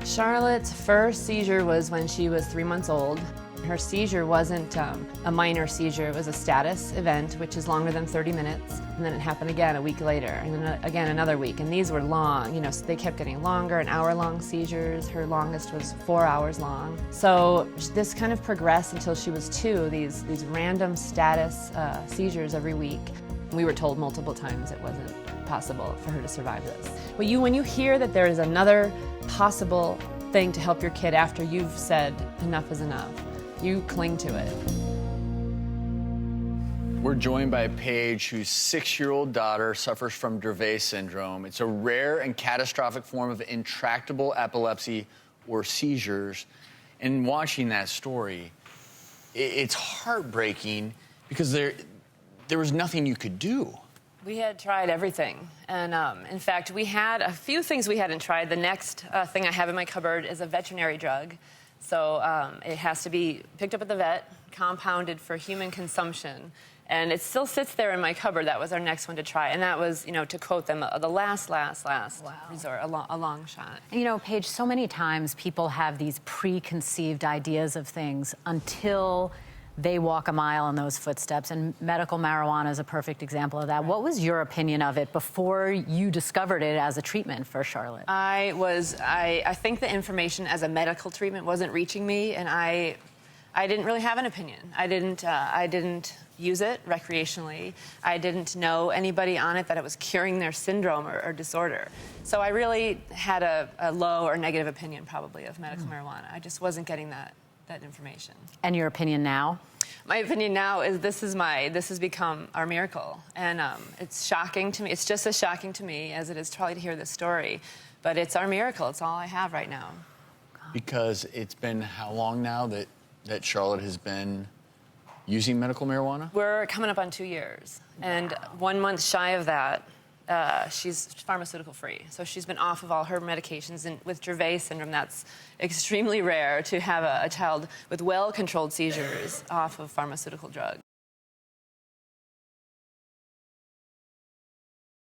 Charlotte's first seizure was when she was 3 months old. Her seizure wasn't a minor seizure, it was a status event, which is longer than 30 minutes. And then it happened again a week later, and then again another week. And these were long, so they kept getting longer, and hour-long seizures. Her longest was 4 hours long. So this kind of progressed until she was 2, these random status seizures every week. We were told multiple times it wasn't possible for her to survive this. But when you hear that there is another possible thing to help your kid after you've said enough is enough, you cling to it. We're joined by Paige, whose 6-year-old daughter suffers from Dravet syndrome. It's a rare and catastrophic form of intractable epilepsy or seizures. And watching that story, it's heartbreaking because there was nothing you could do. We had tried everything, and in fact, we had a few things we hadn't tried. The next thing I have in my cupboard is a veterinary drug. So it has to be picked up at the vet, compounded for human consumption, and it still sits there in my cupboard. That was our next one to try, and that was, to quote them, the last resort, a long shot. And Paige, so many times people have these preconceived ideas of things until they walk a mile in those footsteps, and medical marijuana is a perfect example of that. What was your opinion of it before you discovered it as a treatment for Charlotte? I think the information as a medical treatment wasn't reaching me, and I didn't really have an opinion. I didn't use it recreationally. I didn't know anybody on it that it was curing their syndrome or disorder. So I really had a low or negative opinion probably of medical marijuana. I just wasn't getting that information. And your opinion now? My opinion now is this has become our miracle. And it's shocking to me. It's just as shocking to me as it is probably to hear this story. But it's our miracle. It's all I have right now. Because it's been how long now that Charlotte has been using medical marijuana? We're coming up on 2 years. And 1 month shy of that, she's pharmaceutical free. So she's been off of all her medications. And with Dravet syndrome, that's extremely rare to have a child with well-controlled seizures off of pharmaceutical drugs.